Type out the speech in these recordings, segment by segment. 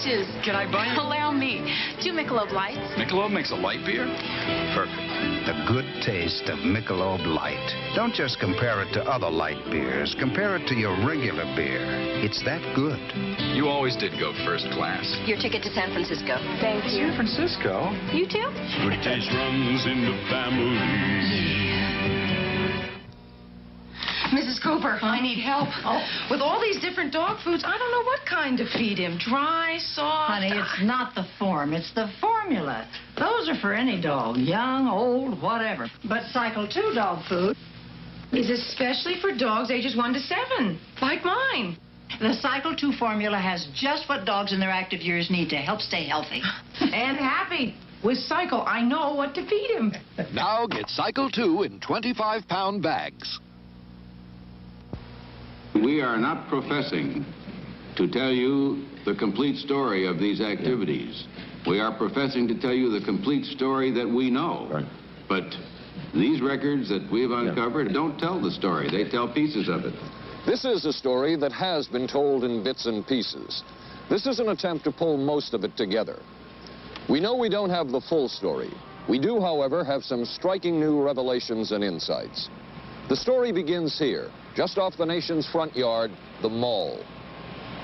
peaches. Can I buy you? Allow me. 2 Michelob Lights. Michelob makes a light beer? Perfect. The good taste of Michelob Light. Don't just compare it to other light beers. Compare it to your regular beer. It's that good. You always did go first class. Your ticket to San Francisco. Thank you. San Francisco? You too? Good taste runs in the family. Mrs. Cooper, I need help. Oh. With all these different dog foods, I don't know what kind to feed him. Dry, soft. Honey, it's not the form, it's the formula. Those are for any dog, young, old, whatever. But Cycle 2 dog food is especially for dogs ages 1 to 7, like mine. The Cycle 2 formula has just what dogs in their active years need to help stay healthy. And happy. With Cycle, I know what to feed him. Now get Cycle 2 in 25-pound bags. We are not professing to tell you the complete story of these activities. We are professing to tell you the complete story that we know. Right. But these records that we've uncovered don't tell the story. They tell pieces of it. This is a story that has been told in bits and pieces. This is an attempt to pull most of it together. We know we don't have the full story. We do, however, have some striking new revelations and insights. The story begins here, just off the nation's front yard, the Mall.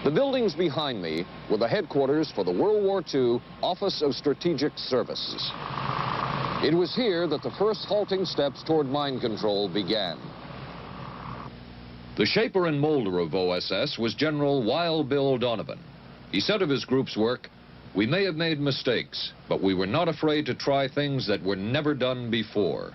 The buildings behind me were the headquarters for the World War II Office of Strategic Services. It was here that the first halting steps toward mind control began. The shaper and molder of OSS was General Wild Bill Donovan. He said of his group's work, "We may have made mistakes, but we were not afraid to try things that were never done before."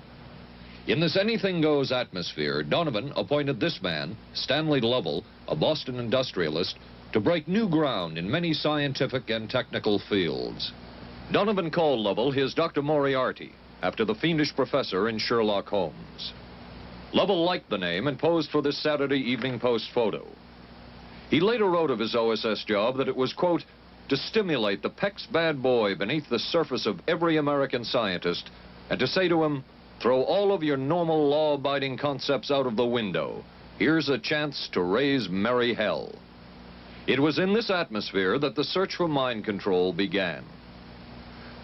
In this anything-goes atmosphere, Donovan appointed this man, Stanley Lovell, a Boston industrialist, to break new ground in many scientific and technical fields. Donovan called Lovell his Dr. Moriarty, after the fiendish professor in Sherlock Holmes. Lovell liked the name and posed for this Saturday Evening Post photo. He later wrote of his OSS job that it was, quote, to stimulate the Peck's bad boy beneath the surface of every American scientist and to say to him, throw all of your normal law-abiding concepts out of the window. Here's a chance to raise merry hell. It was in this atmosphere that the search for mind control began.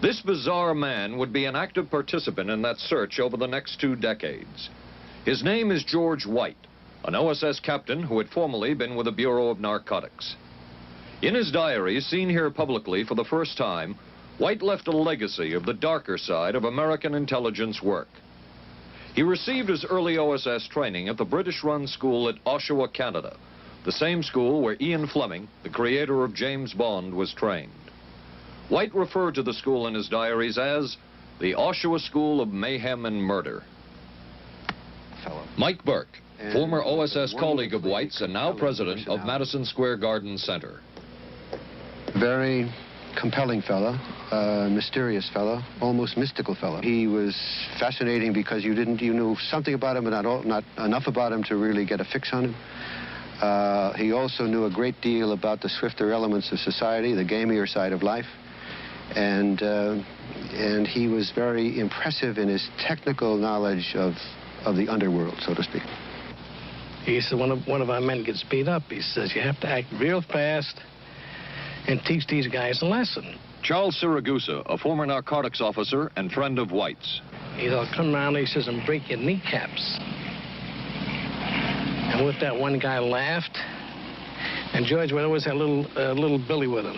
This bizarre man would be an active participant in that search over the next 2 decades. His name is George White, an OSS captain who had formerly been with the Bureau of Narcotics. In his diary, seen here publicly for the first time, White left a legacy of the darker side of American intelligence work. He received his early OSS training at the British-run school at Oshawa, Canada, the same school where Ian Fleming, the creator of James Bond, was trained. White referred to the school in his diaries as the Oshawa School of Mayhem and Murder. Mike Burke, former OSS colleague of White's and now president of Madison Square Garden Center. Very compelling fellow, mysterious fellow, almost mystical fellow. He was fascinating because you knew something about him, but not enough about him to really get a fix on him. He also knew a great deal about the swifter elements of society, the gamier side of life, and he was very impressive in his technical knowledge of the underworld, so to speak. He said one of our men gets beat up. He says you have to act real fast and teach these guys a lesson. Charles Siragusa, a former narcotics officer and friend of White's. He'll come around, he says, and break your kneecaps. And with that, one guy laughed, and George would always have little Billy with him.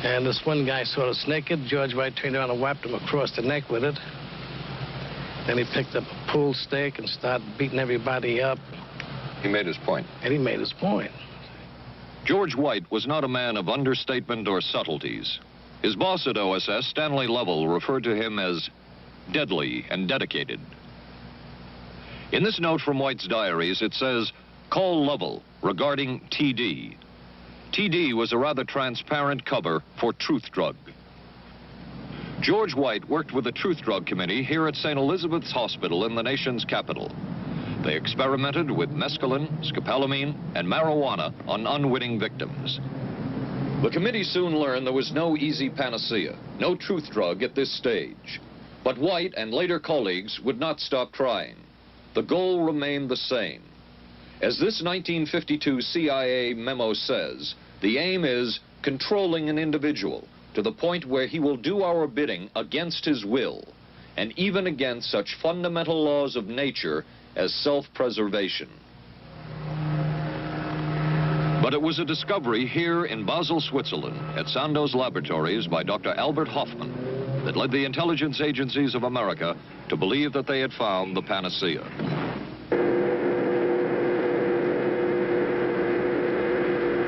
And this one guy sort of naked. George White turned around and whapped him across the neck with it. Then he picked up a pool stick and started beating everybody up. He made his point. And he made his point. George White was not a man of understatement or subtleties. His boss at OSS, Stanley Lovell, referred to him as deadly and dedicated. In this note from White's diaries, it says, call Lovell regarding TD. TD was a rather transparent cover for Truth Drug. George White worked with the Truth Drug Committee here at St. Elizabeth's Hospital in the nation's capital. They experimented with mescaline, scopolamine, and marijuana on unwitting victims. The committee soon learned there was no easy panacea, no truth drug at this stage. But White and later colleagues would not stop trying. The goal remained the same. As this 1952 CIA memo says, The aim is controlling an individual to the point where he will do our bidding against his will, and even against such fundamental laws of nature as self-preservation. But it was a discovery here in Basel, Switzerland, at Sandoz Laboratories by Dr. Albert Hofmann that led the intelligence agencies of America to believe that they had found the panacea.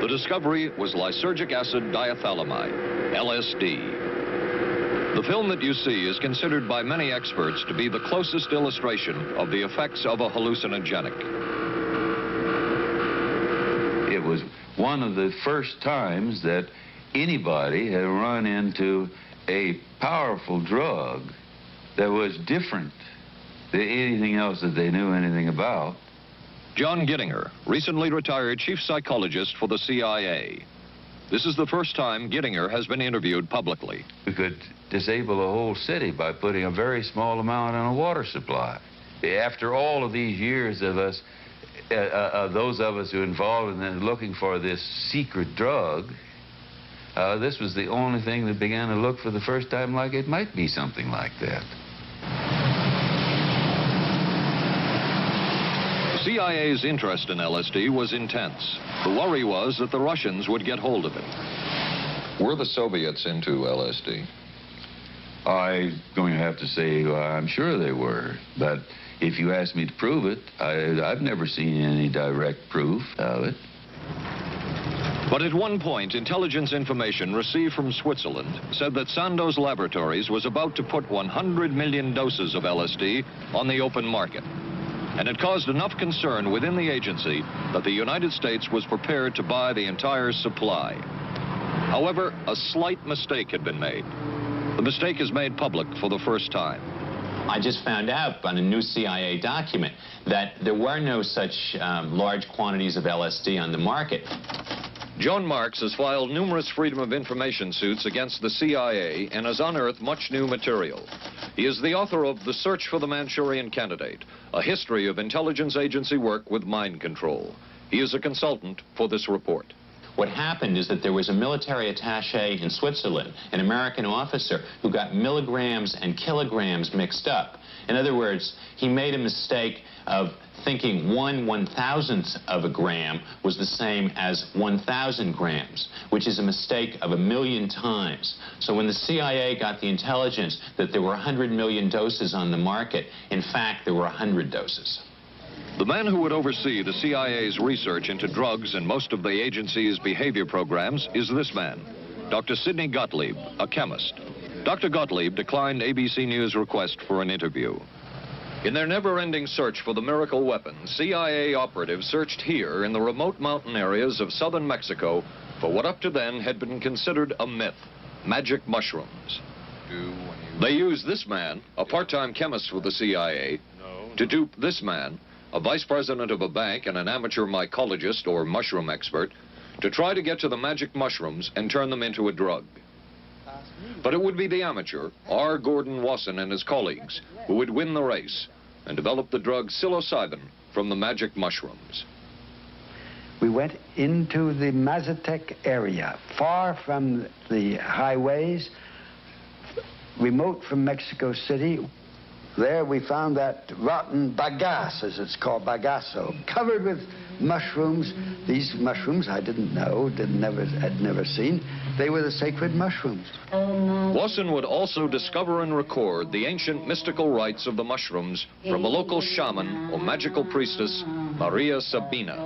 The discovery was lysergic acid diethylamide, LSD. The film that you see is considered by many experts to be the closest illustration of the effects of a hallucinogenic. It was one of the first times that anybody had run into a powerful drug that was different than anything else that they knew anything about. John Gittinger, recently retired chief psychologist for the CIA. This is the first time Gittinger has been interviewed publicly. We could disable a whole city by putting a very small amount in a water supply. After all of these years of us, those of us who are involved in looking for this secret drug, this was the only thing that began to look for the first time like it might be something like that. The CIA's interest in LSD was intense. The worry was that the Russians would get hold of it. Were the Soviets into LSD? I'm going to have to say I'm sure they were, but if you ask me to prove it, I've never seen any direct proof of it. But at one point, intelligence information received from Switzerland said that Sandoz Laboratories was about to put 100 million doses of LSD on the open market. And it caused enough concern within the agency that the United States was prepared to buy the entire supply. However, a slight mistake had been made. The mistake is made public for the first time. I just found out on a new CIA document that there were no such large quantities of LSD on the market. John Marks has filed numerous Freedom of Information suits against the CIA and has unearthed much new material. He is the author of The Search for the Manchurian Candidate, a history of intelligence agency work with mind control. He is a consultant for this report. What happened is that there was a military attaché in Switzerland, an American officer, who got milligrams and kilograms mixed up. In other words, he made a mistake of thinking 1/1000th of a gram was the same as 1,000 grams, which is a mistake of 1,000,000 times. So when the CIA got the intelligence that there were 100 million doses on the market, in fact, there were 100 doses. The man who would oversee the CIA's research into drugs and most of the agency's behavior programs is this man, Dr. Sidney Gottlieb, a chemist. Dr. Gottlieb declined ABC News' request for an interview. In their never-ending search for the miracle weapon, CIA operatives searched here in the remote mountain areas of southern Mexico for what up to then had been considered a myth, magic mushrooms. They used this man, a part-time chemist for the CIA, to dupe this man, a vice president of a bank and an amateur mycologist or mushroom expert, to try to get to the magic mushrooms and turn them into a drug. But it would be the amateur, R. Gordon Wasson and his colleagues, who would win the race and develop the drug psilocybin from the magic mushrooms. We went into the Mazatec area, far from the highways, remote from Mexico City. There we found that rotten bagasse, as it's called, bagasso, covered with mushrooms. These mushrooms I didn't know, had never seen. They were the sacred mushrooms. Wasson would also discover and record the ancient mystical rites of the mushrooms from a local shaman or magical priestess, Maria Sabina.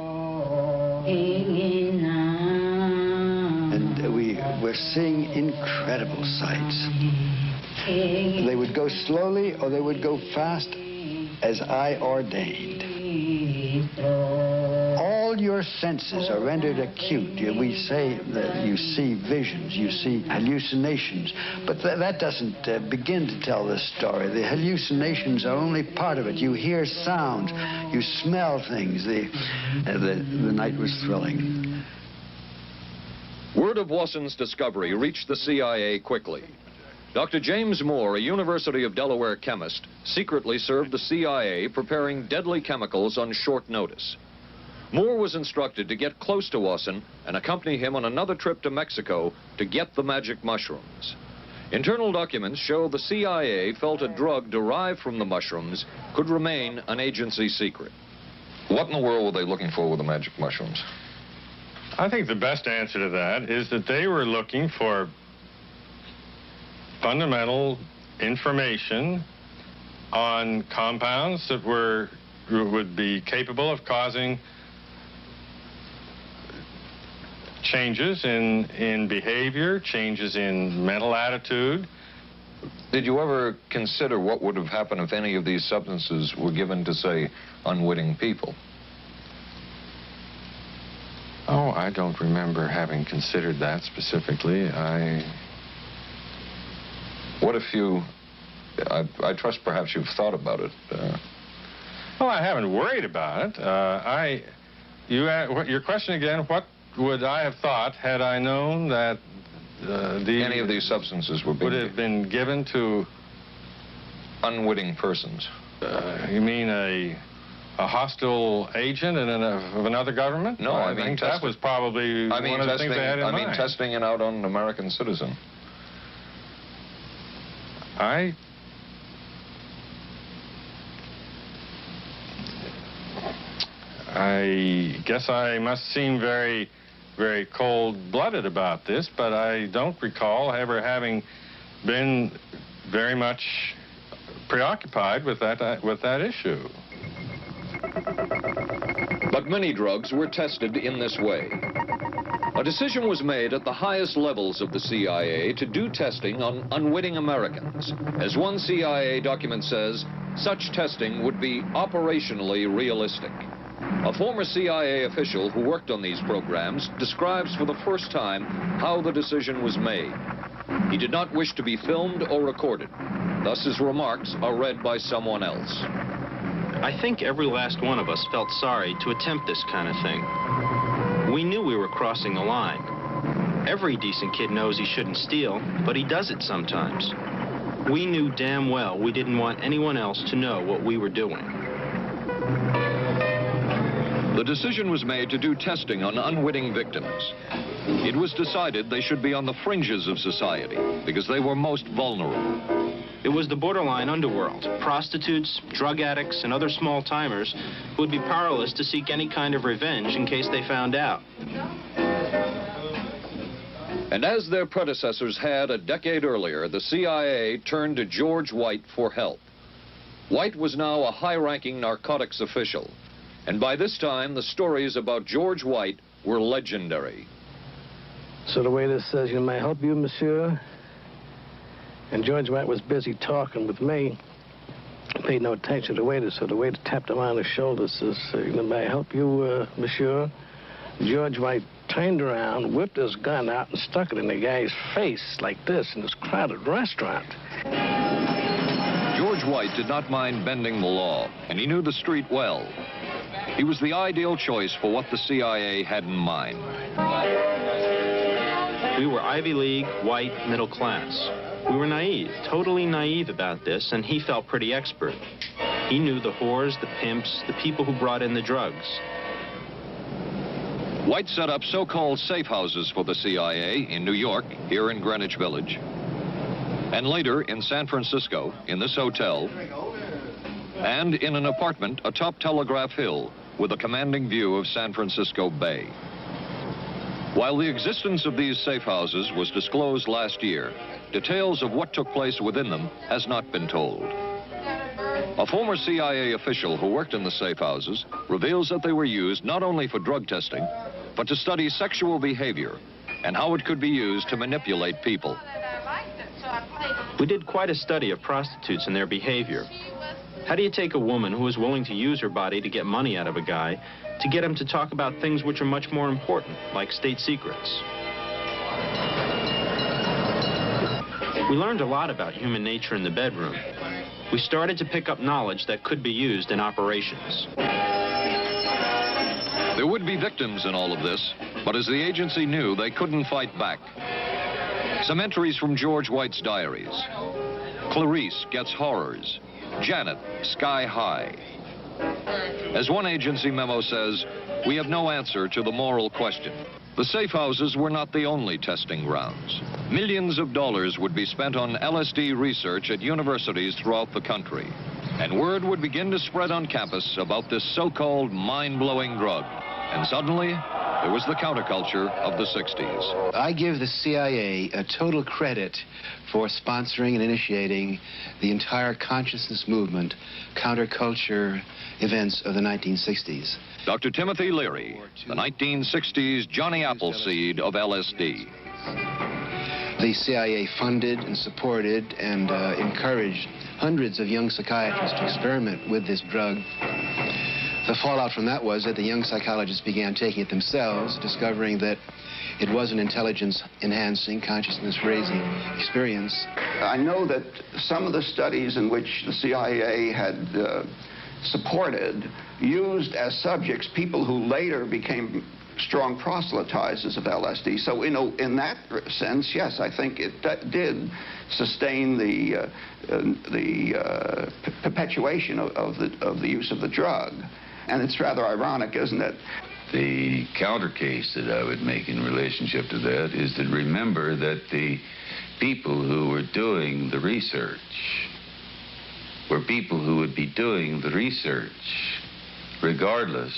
And we were seeing incredible sights. They would go slowly or they would go fast as I ordained. All your senses are rendered acute. We say that you see visions, you see hallucinations, but that doesn't begin to tell the story. The hallucinations are only part of it. You hear sounds, you smell things. The night was thrilling. Word of Wasson's discovery reached the CIA quickly. Dr. James Moore, a University of Delaware chemist, secretly served the CIA preparing deadly chemicals on short notice. Moore was instructed to get close to Wasson and accompany him on another trip to Mexico to get the magic mushrooms. Internal documents show the CIA felt a drug derived from the mushrooms could remain an agency secret. What in the world were they looking for with the magic mushrooms? I think the best answer to that is that they were looking for fundamental information on compounds that would be capable of causing changes in behavior, changes in mental attitude. Did you ever consider what would have happened if any of these substances were given to, say, unwitting people? Oh, I don't remember having considered that specifically. What if you... I trust perhaps you've thought about it. Well, I haven't worried about it. Your question again, what would I have thought had I known that any of these substances would have been given to unwitting persons? You mean a hostile agent of another government? No, I mean think that was probably one of the things they had in mind. I mean testing it out on an American citizen. I guess I must seem very, very cold-blooded about this, but I don't recall ever having been very much preoccupied with that issue. But many drugs were tested in this way. A decision was made at the highest levels of the CIA to do testing on unwitting Americans. As one CIA document says, such testing would be operationally realistic. A former CIA official who worked on these programs describes for the first time how the decision was made. He did not wish to be filmed or recorded. Thus his remarks are read by someone else. I think every last one of us felt sorry to attempt this kind of thing. We knew we were crossing the line. Every decent kid knows he shouldn't steal, but he does it sometimes. We knew damn well we didn't want anyone else to know what we were doing. The decision was made to do testing on unwitting victims. It was decided they should be on the fringes of society because they were most vulnerable. It was the borderline underworld, prostitutes, drug addicts, and other small-timers who would be powerless to seek any kind of revenge in case they found out. And as their predecessors had a decade earlier, the CIA turned to George White for help. White was now a high-ranking narcotics official, and by this time, the stories about George White were legendary. So the waiter says, "You may help you, monsieur?" And George White was busy talking with me. I paid no attention to the waiter, so the waiter tapped him on the shoulder, says, "May I help you, monsieur?" George White turned around, whipped his gun out, and stuck it in the guy's face like this in this crowded restaurant. George White did not mind bending the law, and he knew the street well. He was the ideal choice for what the CIA had in mind. We were Ivy League, white, middle class. We were naive, totally naive about this, and he felt pretty expert. He knew the whores, the pimps, the people who brought in the drugs. White set up so-called safe houses for the CIA in New York, here in Greenwich Village, and later in San Francisco, in this hotel, and in an apartment atop Telegraph Hill with a commanding view of San Francisco Bay. While the existence of these safe houses was disclosed last year, details of what took place within them has not been told. A former CIA official who worked in the safe houses reveals that they were used not only for drug testing, but to study sexual behavior and how it could be used to manipulate people. We did quite a study of prostitutes and their behavior. How do you take a woman who is willing to use her body to get money out of a guy to get him to talk about things which are much more important, like state secrets? We learned a lot about human nature in the bedroom. We started to pick up knowledge that could be used in operations. There would be victims in all of this, but as the agency knew, they couldn't fight back. Some entries from George White's diaries. Clarice gets horrors. Janet, sky high. As one agency memo says, we have no answer to the moral question. The safe houses were not the only testing grounds. Millions of dollars would be spent on LSD research at universities throughout the country. And word would begin to spread on campus about this so-called mind-blowing drug. And suddenly, there was the counterculture of the 60s. I give the CIA a total credit for sponsoring and initiating the entire consciousness movement, counterculture events of the 1960s. Dr. Timothy Leary, the 1960s Johnny Appleseed of LSD. The CIA funded and supported and encouraged hundreds of young psychiatrists to experiment with this drug. The fallout from that was that the young psychologists began taking it themselves, discovering that it was an intelligence-enhancing, consciousness-raising experience. I know that some of the studies in which the CIA had supported used as subjects people who later became strong proselytizers of LSD. So, in that sense, yes, I think it did sustain the perpetuation of the use of the drug. And it's rather ironic, isn't it? The counter case that I would make in relationship to that is to remember that the people who were doing the research were people who would be doing the research regardless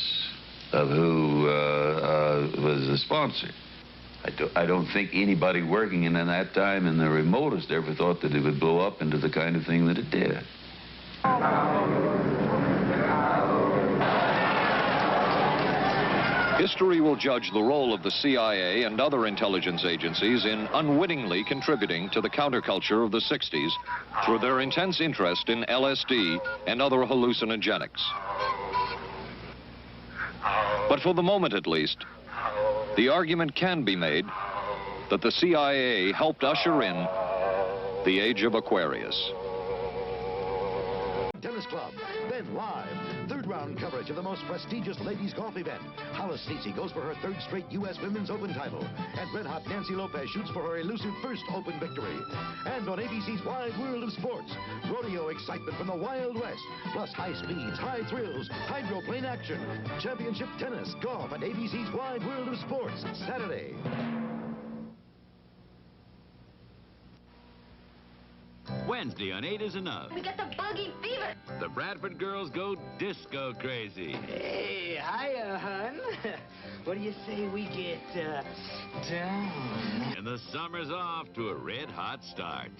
of who was the sponsor. I don't think anybody working in that time in the remotest ever thought that it would blow up into the kind of thing that it did. History will judge the role of the CIA and other intelligence agencies in unwittingly contributing to the counterculture of the 60s through their intense interest in LSD and other hallucinogenics. But for the moment, at least, the argument can be made that the CIA helped usher in the age of Aquarius. Tennis Club, then live. Third round coverage of the most prestigious ladies golf event. Hollis Stacey goes for her third straight U.S. Women's Open title. And red-hot Nancy Lopez shoots for her elusive first Open victory. And on ABC's Wide World of Sports, rodeo excitement from the Wild West. Plus high speeds, high thrills, hydroplane action. Championship tennis, golf, and ABC's Wide World of Sports, Saturday. Wednesday on 8 is Enough. We got the buggy fever. The Bradford girls go disco crazy. Hey, hiya, hun. What do you say we get, down? And the summer's off to a red-hot start.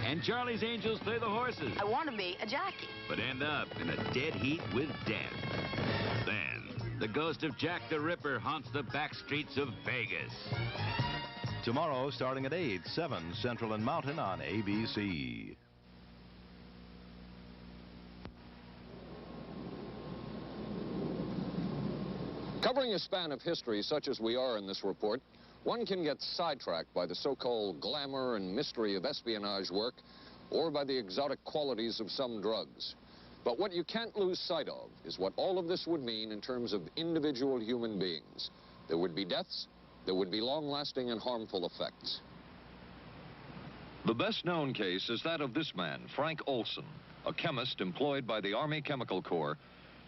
And Charlie's Angels play the horses. I want to be a jockey. But end up in a dead heat with death. Then, the ghost of Jack the Ripper haunts the back streets of Vegas. Tomorrow, starting at 8, 7 Central and Mountain on ABC. Covering a span of history such as we are in this report, one can get sidetracked by the so-called glamour and mystery of espionage work or by the exotic qualities of some drugs. But what you can't lose sight of is what all of this would mean in terms of individual human beings. There would be deaths. There would be long-lasting and harmful effects. The best-known case is that of this man, Frank Olson, a chemist employed by the Army Chemical Corps,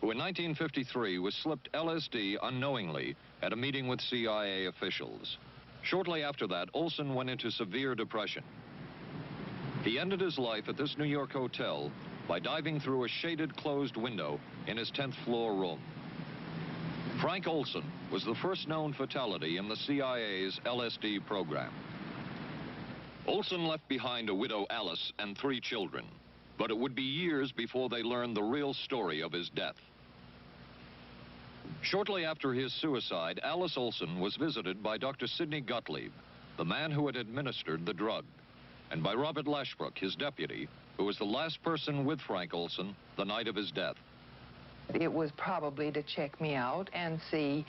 who in 1953 was slipped LSD unknowingly at a meeting with CIA officials. Shortly after that, Olson went into severe depression. He ended his life at this New York hotel by diving through a shaded closed window in his 10th floor room. Frank Olson was the first known fatality in the CIA's LSD program. Olson left behind a widow, Alice, and 3 children, but it would be years before they learned the real story of his death. Shortly after his suicide, Alice Olson was visited by Dr. Sidney Gottlieb, the man who had administered the drug, and by Robert Lashbrook, his deputy, who was the last person with Frank Olson the night of his death. It was probably to check me out and see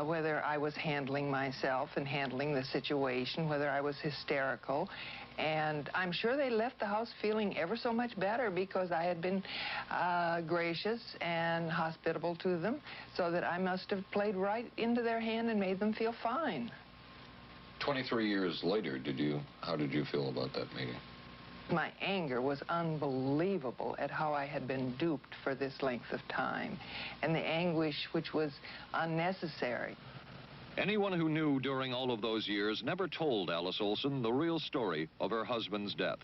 whether I was handling myself and handling the situation, whether I was hysterical. And I'm sure they left the house feeling ever so much better because I had been gracious and hospitable to them, so that I must have played right into their hand and made them feel fine. 23 years later, how did you feel about that meeting? My anger was unbelievable at how I had been duped for this length of time, and the anguish which was unnecessary. Anyone who knew during all of those years never told Alice Olson the real story of her husband's death.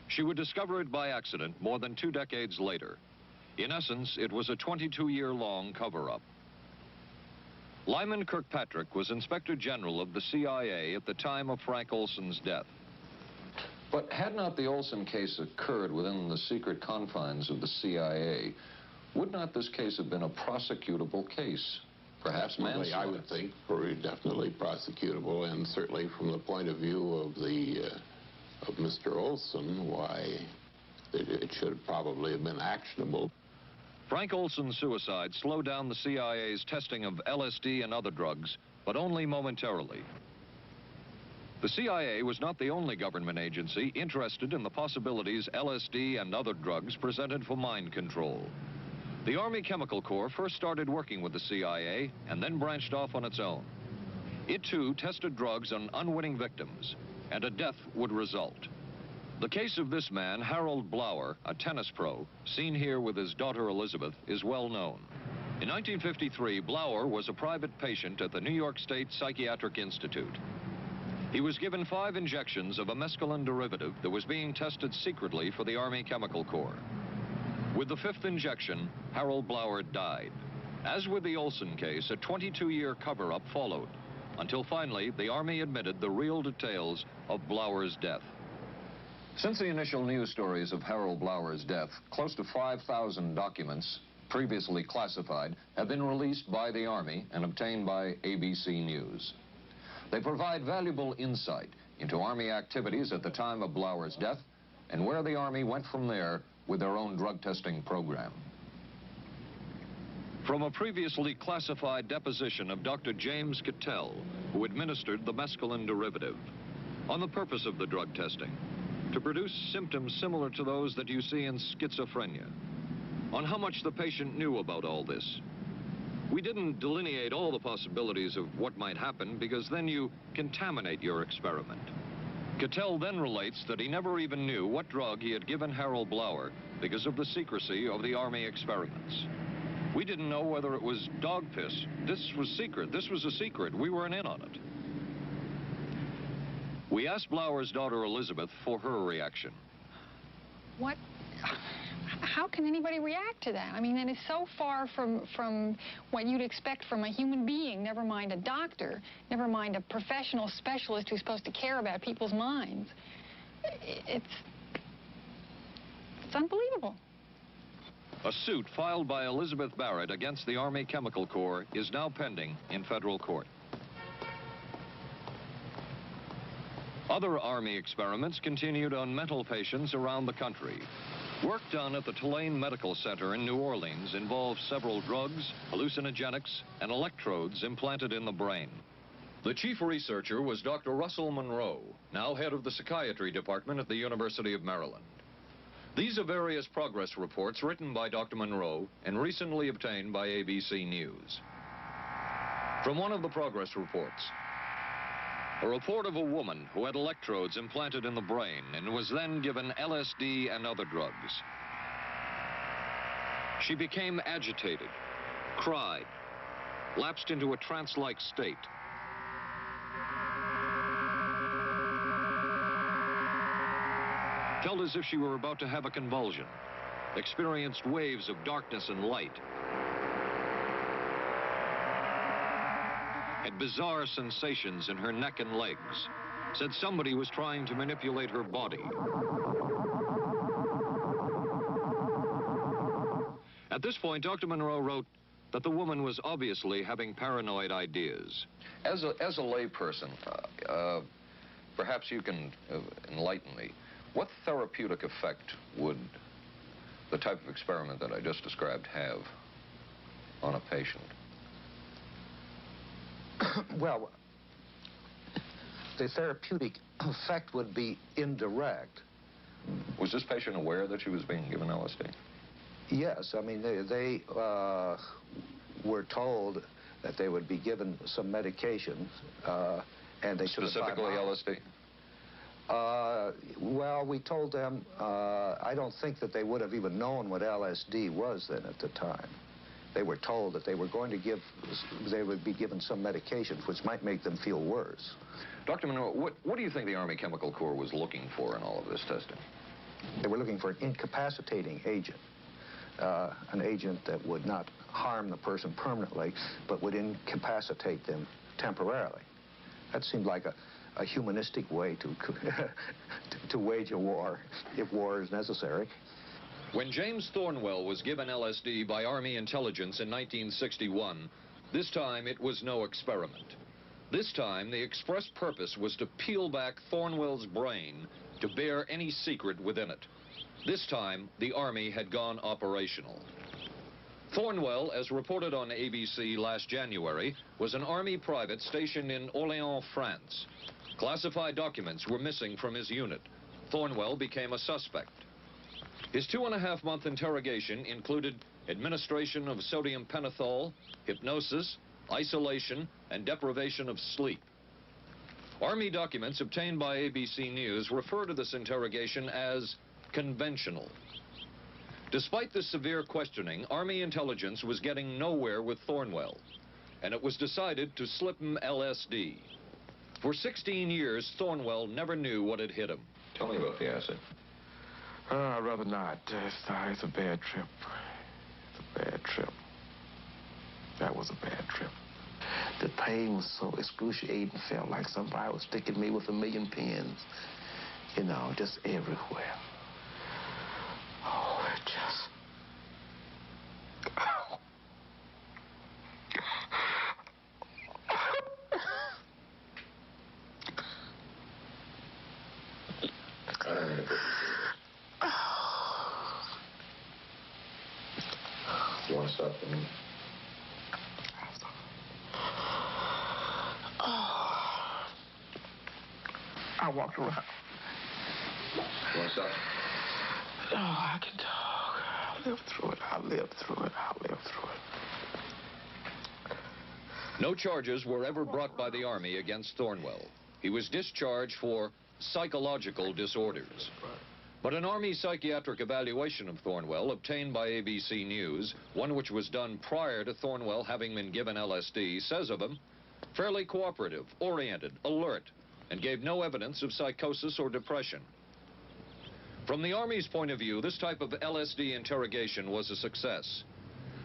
She would discover it by accident more than 2 decades later. In essence, it was a 22-year-long cover-up. Lyman Kirkpatrick was Inspector General of the CIA at the time of Frank Olson's death. But had not the Olson case occurred within the secret confines of the CIA, would not this case have been a prosecutable case? Perhaps manslaughter? I would think definitely prosecutable, and certainly from the point of view of of Mr. Olson, why, it should probably have been actionable. Frank Olson's suicide slowed down the CIA's testing of LSD and other drugs, but only momentarily. The CIA was not the only government agency interested in the possibilities LSD and other drugs presented for mind control. The Army Chemical Corps first started working with the CIA and then branched off on its own. It too tested drugs on unwitting victims, and a death would result. The case of this man, Harold Blower, a tennis pro, seen here with his daughter Elizabeth, is well known. In 1953, Blower was a private patient at the New York State Psychiatric Institute. He was given 5 injections of a mescaline derivative that was being tested secretly for the Army Chemical Corps. With the 5th injection, Harold Blower died. As with the Olson case, a 22-year cover-up followed, until finally the Army admitted the real details of Blower's death. Since the initial news stories of Harold Blower's death, close to 5,000 documents, previously classified, have been released by the Army and obtained by ABC News. They provide valuable insight into Army activities at the time of Blower's death and where the Army went from there with their own drug testing program. From a previously classified deposition of Dr. James Cattell, who administered the mescaline derivative, on the purpose of the drug testing, to produce symptoms similar to those that you see in schizophrenia, on how much the patient knew about all this. We didn't delineate all the possibilities of what might happen because then you contaminate your experiment. Cattell then relates that he never even knew what drug he had given Harold Blower because of the secrecy of the Army experiments. We didn't know whether it was dog piss. This was secret. This was a secret. We weren't in on it. We asked Blower's daughter Elizabeth for her reaction. What? How can anybody react to that? I mean, that is so far from what you'd expect from a human being, never mind a doctor, never mind a professional specialist who's supposed to care about people's minds. It's unbelievable. A suit filed by Elizabeth Barrett against the Army Chemical Corps is now pending in federal court. Other Army experiments continued on mental patients around the country. Work done at the Tulane Medical Center in New Orleans involved several drugs, hallucinogenics, and electrodes implanted in the brain. The chief researcher was Dr. Russell Monroe, now head of the psychiatry department at the University of Maryland. These are various progress reports written by Dr. Monroe and recently obtained by ABC News. From one of the progress reports, a report of a woman who had electrodes implanted in the brain and was then given LSD and other drugs. She became agitated, cried, lapsed into a trance-like state. Felt as if she were about to have a convulsion, experienced waves of darkness and light, had bizarre sensations in her neck and legs, said somebody was trying to manipulate her body. At this point, Dr. Monroe wrote that the woman was obviously having paranoid ideas. As a layperson, perhaps you can enlighten me. What therapeutic effect would the type of experiment that I just described have on a patient? Well, the therapeutic effect would be indirect. Was this patient aware that she was being given LSD? Yes, I mean, they were told that they would be given some medication, and they took specifically LSD? Well, we told them, I don't think that they would have even known what LSD was then at the time. They were told that they were going to they would be given some medications which might make them feel worse. Dr. Monroe, what do you think the Army Chemical Corps was looking for in all of this testing? They were looking for an incapacitating agent, an agent that would not harm the person permanently, but would incapacitate them temporarily. That seemed like a humanistic way to wage a war, if war is necessary. When James Thornwell was given LSD by Army intelligence in 1961, this time it was no experiment. This time the express purpose was to peel back Thornwell's brain to bear any secret within it. This time the Army had gone operational. Thornwell, as reported on ABC last January, was an Army private stationed in Orléans, France. Classified documents were missing from his unit. Thornwell became a suspect. His 2.5-month interrogation included administration of sodium pentothal, hypnosis, isolation, and deprivation of sleep. Army documents obtained by ABC News refer to this interrogation as conventional. Despite this severe questioning, Army intelligence was getting nowhere with Thornwell, and it was decided to slip him LSD. For 16 years, Thornwell never knew what had hit him. Tell me about the acid. I'd rather not. It's a bad trip. It's a bad trip. That was a bad trip. The pain was so excruciating. Felt like somebody was sticking me with 1,000,000 pins. You know, just everywhere. Oh, it just... You want to stop for me? I walked around. You want to stop? Oh, I can talk. I lived through it. I lived through it. I lived through it. No charges were ever brought by the Army against Thornwell. He was discharged for psychological disorders. But an Army psychiatric evaluation of Thornwell obtained by ABC News, one which was done prior to Thornwell having been given LSD, says of him, fairly cooperative, oriented, alert, and gave no evidence of psychosis or depression. From the Army's point of view, this type of LSD interrogation was a success.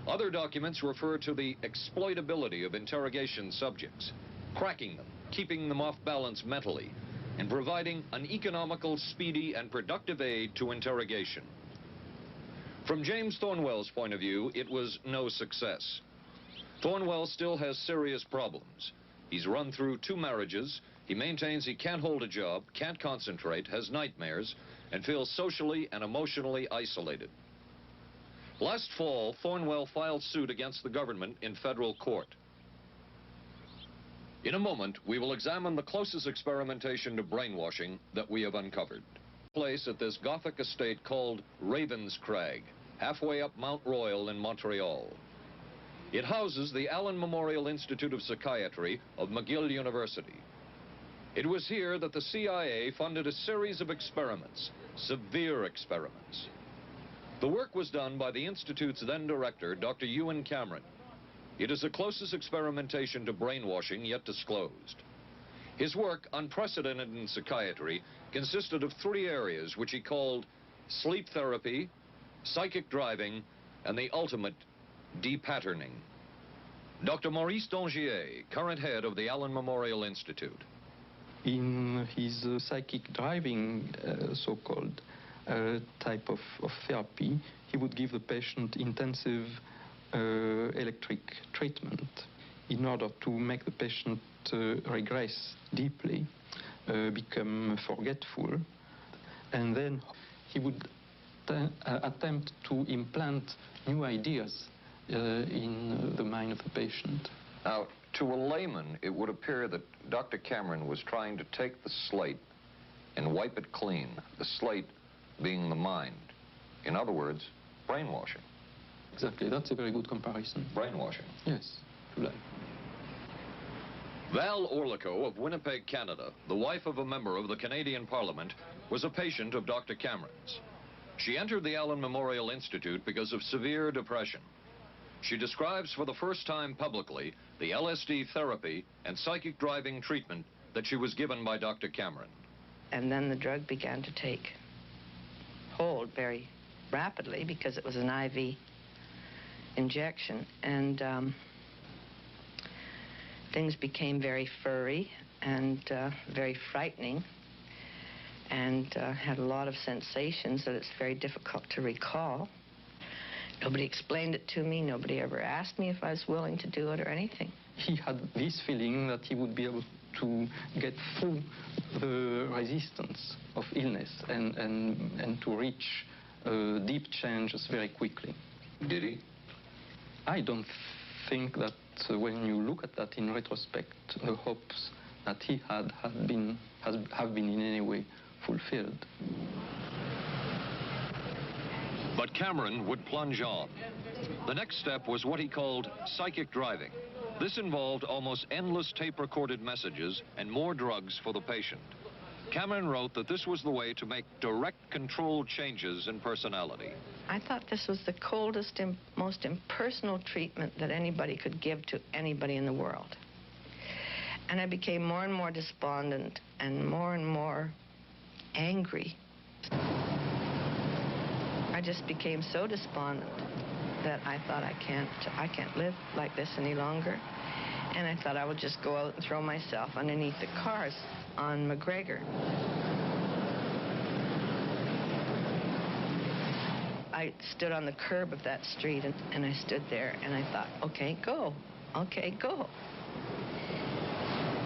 Other documents refer to the exploitability of interrogation subjects, cracking them, keeping them off balance mentally, and providing an economical, speedy, and productive aid to interrogation. From James Thornwell's point of view, it was no success. Thornwell still has serious problems. He's run through 2 marriages. He maintains he can't hold a job, can't concentrate, has nightmares, and feels socially and emotionally isolated. Last fall, Thornwell filed suit against the government in federal court. In a moment, we will examine the closest experimentation to brainwashing that we have uncovered. Place at this Gothic estate called Ravenscrag, halfway up Mount Royal in Montreal. It houses the Allen Memorial Institute of Psychiatry of McGill University. It was here that the CIA funded a series of experiments, severe experiments. The work was done by the Institute's then director, Dr. Ewan Cameron. It is the closest experimentation to brainwashing yet disclosed. His work, unprecedented in psychiatry, consisted of 3 areas which he called sleep therapy, psychic driving, and the ultimate depatterning. Dr. Maurice Dongier, current head of the Allen Memorial Institute. In his psychic driving, so-called type of therapy, he would give the patient intensive electric treatment in order to make the patient regress deeply, become forgetful, and then he would attempt to implant new ideas in the mind of the patient. Now, to a layman, it would appear that Dr. Cameron was trying to take the slate and wipe it clean, the slate being the mind. In other words, brainwashing. Exactly, that's a very good comparison. Brainwashing. Yes, to life. Val Orlico of Winnipeg, Canada, the wife of a member of the Canadian Parliament, was a patient of Dr. Cameron's. She entered the Allen Memorial Institute because of severe depression. She describes for the first time publicly the LSD therapy and psychic driving treatment that she was given by Dr. Cameron. And then the drug began to take hold very rapidly because it was an IV injection. And things became very furry and very frightening, and had a lot of sensations that it's very difficult to recall. Nobody explained it to me. Nobody ever asked me if I was willing to do it or anything. He had this feeling that he would be able to get through the resistance of illness and to reach deep changes very quickly. Did he? I don't think that when you look at that in retrospect, the hopes that he had have been in any way fulfilled. But Cameron would plunge on. The next step was what he called psychic driving. This involved almost endless tape-recorded messages and more drugs for the patient. Cameron wrote that this was the way to make direct controlled changes in personality. I thought this was the coldest and most impersonal treatment that anybody could give to anybody in the world. And I became more and more despondent and more angry. I just became so despondent that I thought I can't live like this any longer. And I thought I would just go out and throw myself underneath the cars on McGregor. I stood on the curb of that street and I stood there and I thought, okay, go. Okay, go.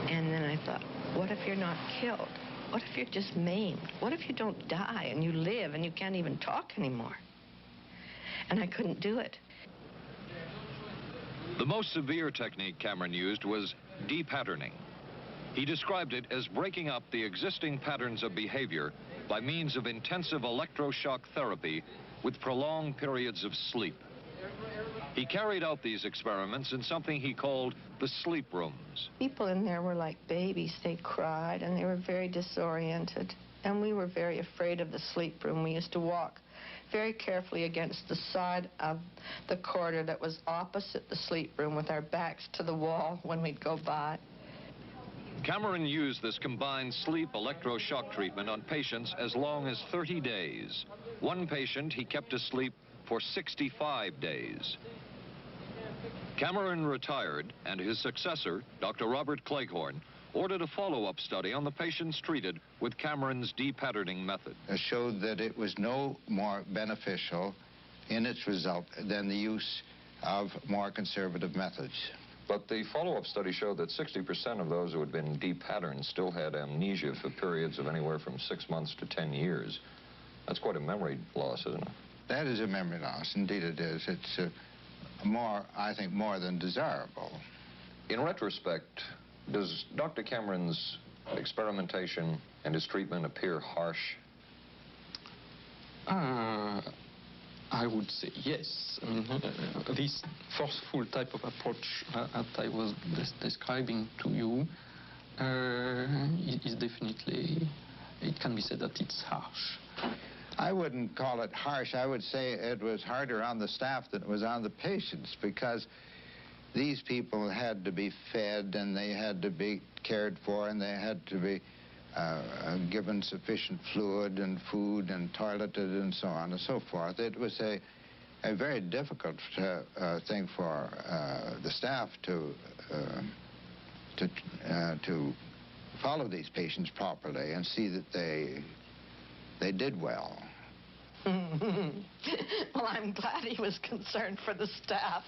And then I thought, what if you're not killed? What if you're just maimed? What if you don't die and you live and you can't even talk anymore? And I couldn't do it. The most severe technique Cameron used was de-patterning. He described it as breaking up the existing patterns of behavior by means of intensive electroshock therapy with prolonged periods of sleep. He carried out these experiments in something he called the sleep rooms. People in there were like babies. They cried and they were very disoriented. And we were very afraid of the sleep room. We used to walk very carefully against the side of the corridor that was opposite the sleep room with our backs to the wall when we'd go by. Cameron used this combined sleep electroshock treatment on patients as long as 30 days. One patient he kept asleep for 65 days. Cameron retired, and his successor, Dr. Robert Cleghorn, ordered a follow-up study on the patients treated with Cameron's de-patterning method. It showed that it was no more beneficial in its result than the use of more conservative methods. But the follow-up study showed that 60% of those who had been de-patterned still had amnesia for periods of anywhere from 6 months to 10 years. That's quite a memory loss, isn't it? That is a memory loss. Indeed it is. It's I think, more than desirable. In retrospect, does Dr. Cameron's experimentation and his treatment appear harsh? I would say yes. I mean, this forceful type of approach that I was describing to you is definitely, it can be said that it's harsh. I wouldn't call it harsh. I would say it was harder on the staff than it was on the patients, because these people had to be fed and they had to be cared for and they had to be given sufficient fluid and food and toileted and so on and so forth. It was a very difficult thing for the staff to follow these patients properly and see that they did well. Well, I'm glad he was concerned for the staff.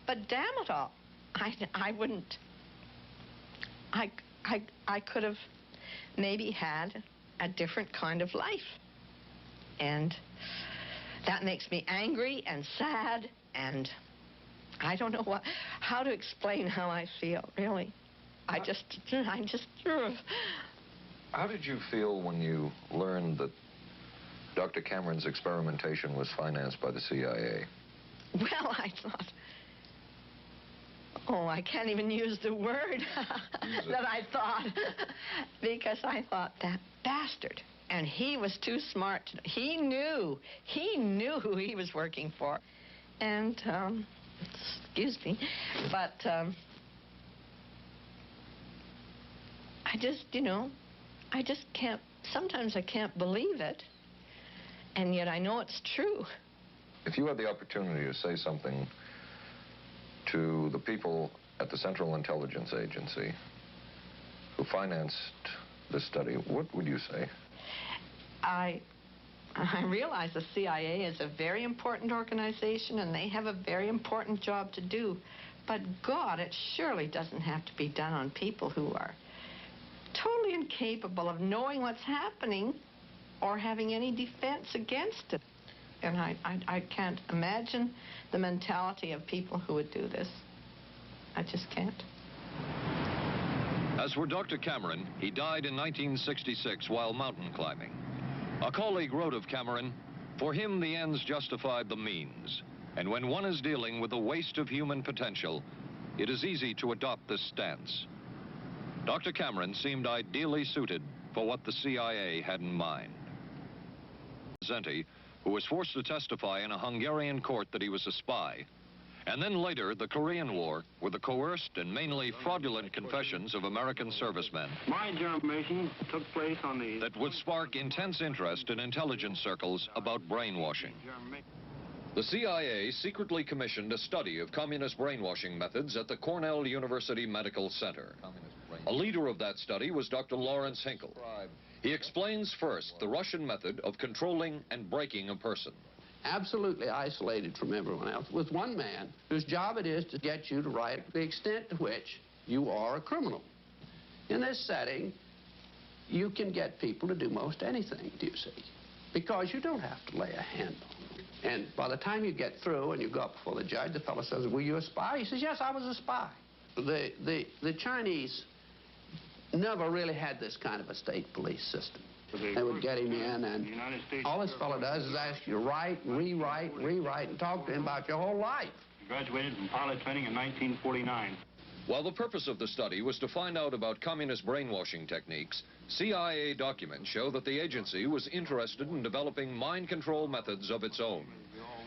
But damn it all, I wouldn't. I could have maybe had a different kind of life. And that makes me angry and sad, and I don't know how to explain how I feel, really. I just. How did you feel when you learned that Dr. Cameron's experimentation was financed by the CIA? Well, I thought, Oh, I can't even use the word that I thought, because I thought, that bastard. And he was too smart. He knew who he was working for. And, excuse me, but I just, I just can't, sometimes I can't believe it, and yet I know it's true. If you had the opportunity to say something to the people at the Central Intelligence Agency who financed this study, what would you say? I realize the CIA is a very important organization, and they have a very important job to do. But God, it surely doesn't have to be done on people who are totally incapable of knowing what's happening or having any defense against it. And I can't imagine the mentality of people who would do this. I just can't. As for Dr. Cameron, he died in 1966 while mountain climbing. A colleague wrote of Cameron, "For him, the ends justified the means. And when one is dealing with the waste of human potential, it is easy to adopt this stance." Dr. Cameron seemed ideally suited for what the CIA had in mind. Zenti, who was forced to testify in a Hungarian court that he was a spy, and then later the Korean War, were the coerced and mainly fraudulent confessions of American servicemen. My information took place on the... that would spark intense interest in intelligence circles about brainwashing. The CIA secretly commissioned a study of communist brainwashing methods at the Cornell University Medical Center. A leader of that study was Dr. Lawrence Hinkle. He explains first the Russian method of controlling and breaking a person. Absolutely isolated from everyone else, with one man whose job it is to get you to write the extent to which you are a criminal. In this setting, you can get people to do most anything, do you see? Because you don't have to lay a hand on them. And by the time you get through and you go up before the judge, the fellow says, "Were you a spy?" He says, "Yes, I was a spy." The Chinese never really had this kind of a state police system. They would get him in, and all this fellow does is ask you to write, rewrite, and talk to him about your whole life. Graduated from pilot training in 1949. While the purpose of the study was to find out about communist brainwashing techniques, CIA documents show that the agency was interested in developing mind control methods of its own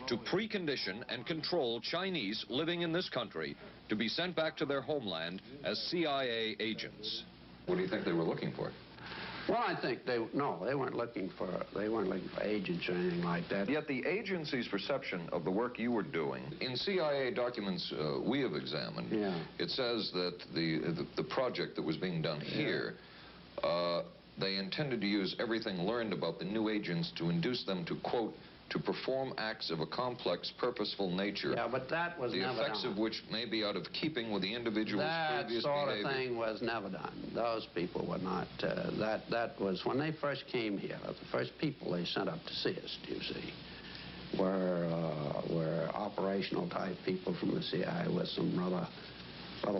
to precondition and control Chinese living in this country to be sent back to their homeland as CIA agents. What do you think they were looking for? Well, I think they weren't looking for agents or anything like that. Yet the agency's perception of the work you were doing, in CIA documents we have examined, it says that the project that was being done here, they intended to use everything learned about the new agents to induce them to, quote, to perform acts of a complex, purposeful nature. Yeah, but that was never done. The effects of which may be out of keeping with the individual's previous behavior. That sort of thing was never done. Those people were not, that was, when they first came here, the first people they sent up to see us, you see, were operational type people from the CIA with some rather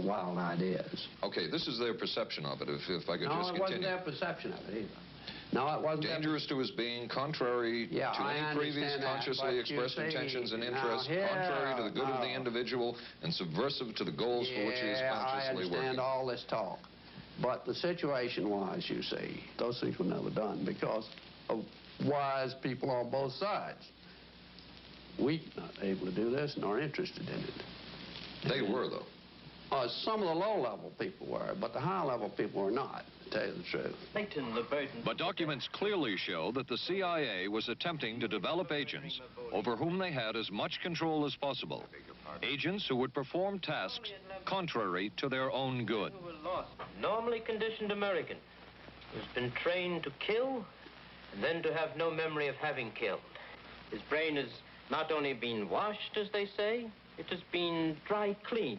wild ideas. Okay, this is their perception of it, if I could just continue. No, it wasn't their perception of it either. No, it wasn't. Dangerous to his being, contrary to any previous consciously expressed intentions and interests, contrary to the good of the individual, and subversive to the goals for which he is consciously working. I understand all this talk. But the situation was, you see, those things were never done because of wise people on both sides. We were not able to do this nor interested in it. They were, though. Some of the low-level people were, but the high-level people were not, to tell you the truth. But documents clearly show that the CIA was attempting to develop agents over whom they had as much control as possible. Agents who would perform tasks contrary to their own good. Normally conditioned American who's been trained to kill and then to have no memory of having killed. His brain has not only been washed, as they say, it has been dry cleaned.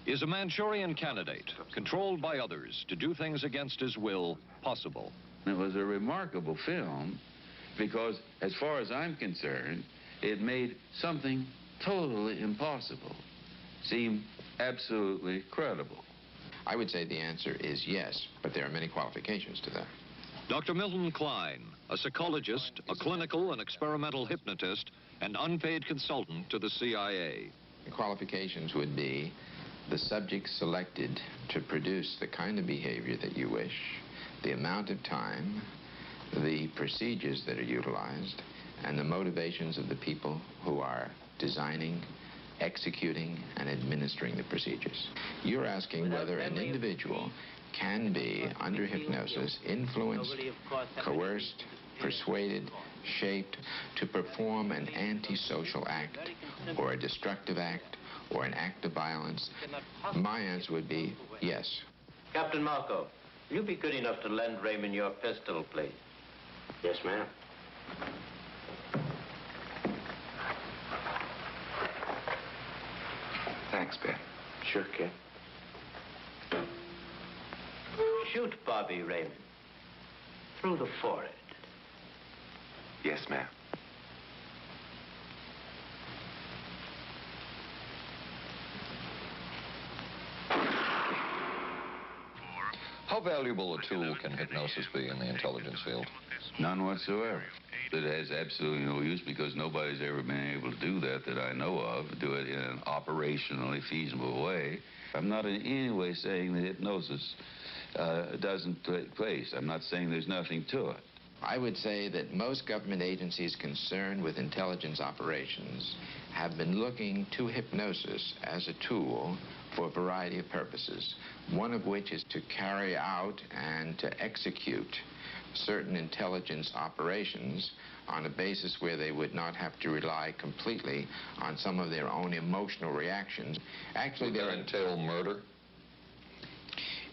Is a Manchurian candidate, controlled by others to do things against his will, possible? It was a remarkable film because, as far as I'm concerned, it made something totally impossible seem absolutely credible. I would say the answer is yes, but there are many qualifications to that. Dr. Milton Klein, a psychologist, a clinical and experimental hypnotist, and unpaid consultant to the CIA. The qualifications would be the subject selected to produce the kind of behavior that you wish, the amount of time, the procedures that are utilized, and the motivations of the people who are designing, executing, and administering the procedures. You're asking whether an individual can be, under hypnosis, influenced, coerced, persuaded, shaped to perform an antisocial act, or a destructive act, or an act of violence. My answer would be yes. Captain Marco, will you be good enough to lend Raymond your pistol, please? Yes, ma'am. Thanks, Ben. Sure, kid. Shoot Bobby, Raymond. Through the forehead. Yes, ma'am. How valuable a tool can hypnosis be in the intelligence field? None whatsoever. It has absolutely no use because nobody's ever been able to do that I know of, do it in an operationally feasible way. I'm not in any way saying that hypnosis doesn't take place. I'm not saying there's nothing to it. I would say that most government agencies concerned with intelligence operations have been looking to hypnosis as a tool for a variety of purposes, one of which is to carry out and to execute certain intelligence operations on a basis where they would not have to rely completely on some of their own emotional reactions. Actually, would that entail murder?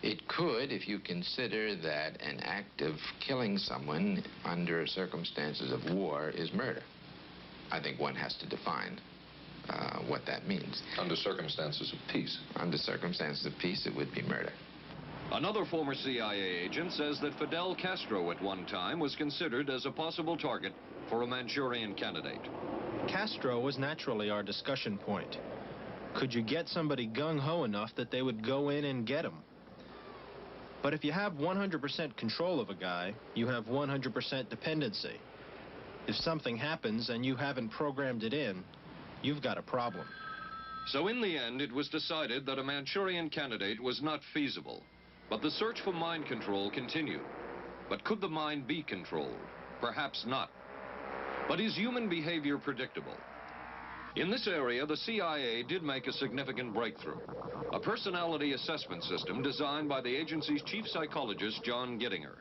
It could, if you consider that an act of killing someone under circumstances of war is murder. I think one has to define what that means. Under circumstances of peace? Under circumstances of peace, it would be murder. Another former CIA agent says that Fidel Castro at one time was considered as a possible target for a Manchurian candidate. Castro was naturally our discussion point. Could you get somebody gung-ho enough that they would go in and get him? But if you have 100% control of a guy, you have 100% dependency. If something happens and you haven't programmed it in, you've got a problem. So in the end, it was decided that a Manchurian candidate was not feasible. But the search for mind control continued. But could the mind be controlled? Perhaps not. But is human behavior predictable? In this area, the CIA did make a significant breakthrough. A personality assessment system designed by the agency's chief psychologist, John Gittinger.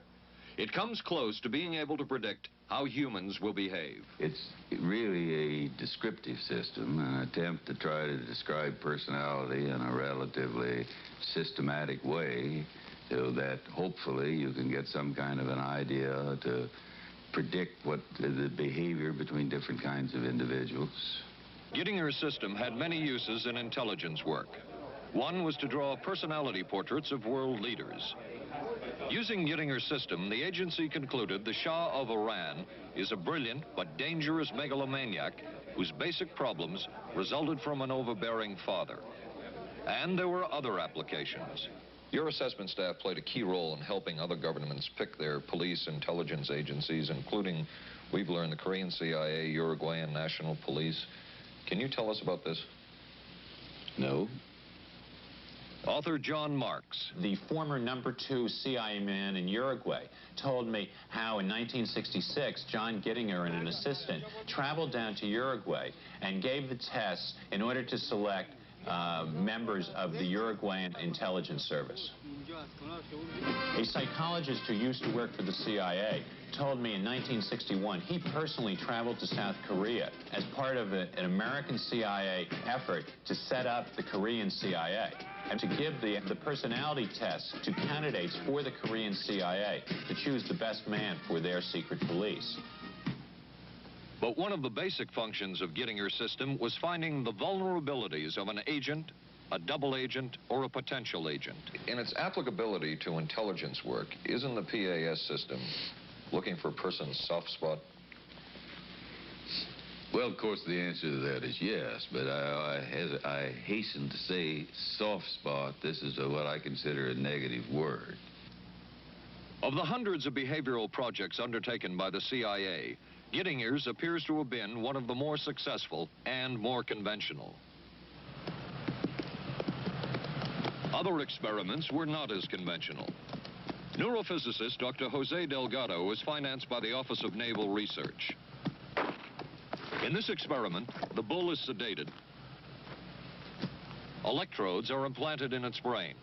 It comes close to being able to predict how humans will behave. It's really a descriptive system, an attempt to try to describe personality in a relatively systematic way so that hopefully you can get some kind of an idea to predict what the behavior between different kinds of individuals. Gittinger's system had many uses in intelligence work. One was to draw personality portraits of world leaders. Using Gittinger's system, the agency concluded the Shah of Iran is a brilliant but dangerous megalomaniac whose basic problems resulted from an overbearing father. And there were other applications. Your assessment staff played a key role in helping other governments pick their police intelligence agencies, including, we've learned, the Korean CIA, Uruguayan National Police. Can you tell us about this? No. Author John Marks. The former #2 CIA man in Uruguay told me how in 1966, John Gittinger and an assistant traveled down to Uruguay and gave the tests in order to select members of the Uruguayan intelligence service. A psychologist who used to work for the CIA told me in 1961 he personally traveled to South Korea as part of an American CIA effort to set up the Korean CIA and to give the personality tests to candidates for the Korean CIA to choose the best man for their secret police. But one of the basic functions of Gittinger's system was finding the vulnerabilities of an agent, a double agent, or a potential agent. In its applicability to intelligence work, isn't the PAS system looking for a person's soft spot? Well, of course, the answer to that is yes, but I hasten to say soft spot. This is what I consider a negative word. Of the hundreds of behavioral projects undertaken by the CIA, Gittinger's appears to have been one of the more successful and more conventional. Other experiments were not as conventional. Neurophysicist Dr. Jose Delgado was financed by the Office of Naval Research. In this experiment, the bull is sedated. Electrodes are implanted in its brain.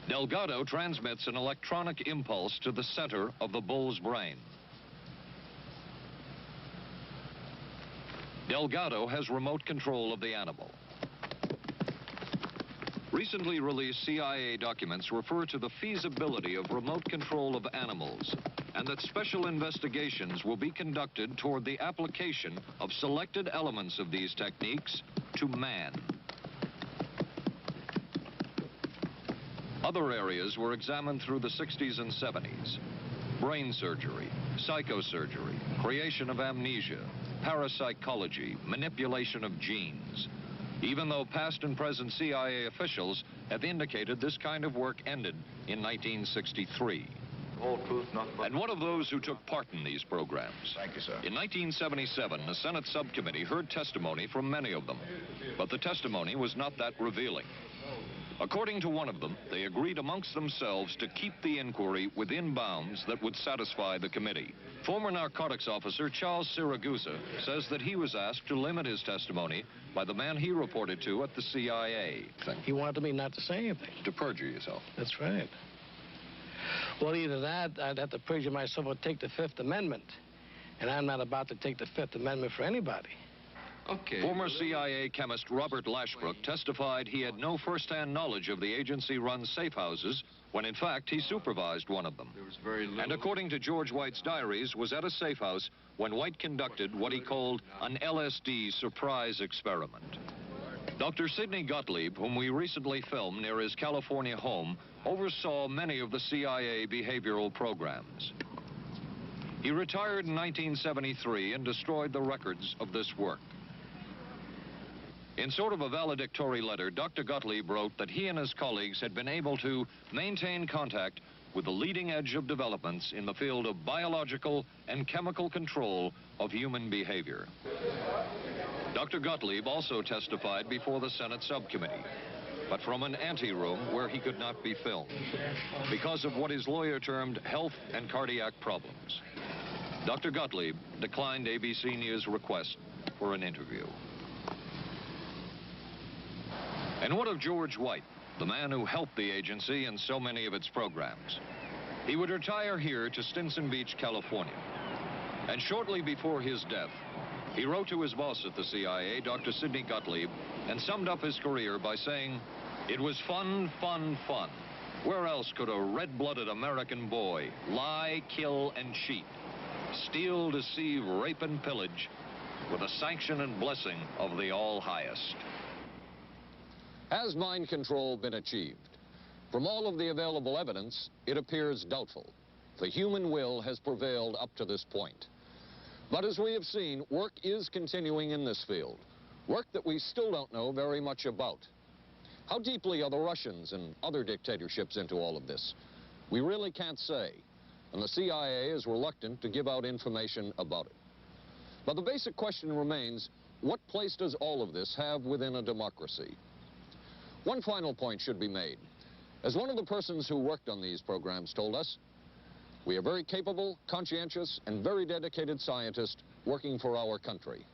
Delgado transmits an electronic impulse to the center of the bull's brain. Delgado has remote control of the animal. Recently released CIA documents refer to the feasibility of remote control of animals, and that special investigations will be conducted toward the application of selected elements of these techniques to man. Other areas were examined through the 60s and 70s. Brain surgery, psychosurgery, creation of amnesia, parapsychology, manipulation of genes. Even though past and present CIA officials have indicated this kind of work ended in 1963. Whole truth, nothing but... And one of those who took part in these programs. Thank you, sir. In 1977, a Senate subcommittee heard testimony from many of them, but the testimony was not that revealing. According to one of them, they agreed amongst themselves to keep the inquiry within bounds that would satisfy the committee. Former narcotics officer Charles Siragusa says that he was asked to limit his testimony by the man he reported to at the CIA. He wanted me not to say anything. To perjure yourself. That's right. Well, either that, I'd have to perjure myself or take the Fifth Amendment. And I'm not about to take the Fifth Amendment for anybody. Okay. Former CIA chemist Robert Lashbrook testified he had no first-hand knowledge of the agency-run safe houses when, in fact, he supervised one of them. There was very little. And according to George White's diaries, was at a safe house when White conducted what he called an LSD surprise experiment. Dr. Sidney Gottlieb, whom we recently filmed near his California home, oversaw many of the CIA behavioral programs. He retired in 1973 and destroyed the records of this work. In sort of a valedictory letter, Dr. Gottlieb wrote that he and his colleagues had been able to maintain contact with the leading edge of developments in the field of biological and chemical control of human behavior. Dr. Gottlieb also testified before the Senate subcommittee, but from an anteroom where he could not be filmed because of what his lawyer termed health and cardiac problems. Dr. Gottlieb declined ABC News' request for an interview. And what of George White, the man who helped the agency in so many of its programs? He would retire here to Stinson Beach, California. And shortly before his death, he wrote to his boss at the CIA, Dr. Sidney Gottlieb, and summed up his career by saying, "It was fun, fun, fun. Where else could a red-blooded American boy lie, kill, and cheat, steal, deceive, rape, and pillage with the sanction and blessing of the All-Highest?" Has mind control been achieved? From all of the available evidence, it appears doubtful. The human will has prevailed up to this point. But as we have seen, work is continuing in this field, work that we still don't know very much about. How deeply are the Russians and other dictatorships into all of this? We really can't say, and the CIA is reluctant to give out information about it. But the basic question remains, what place does all of this have within a democracy? One final point should be made. As one of the persons who worked on these programs told us, we are very capable, conscientious, and very dedicated scientists working for our country.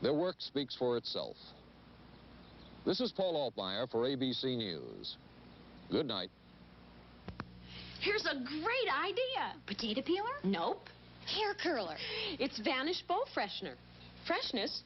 Their work speaks for itself. This is Paul Altmeyer for ABC News. Good night. Here's a great idea. Potato peeler? Nope. Hair curler. It's Vanish Bow Freshener. Freshness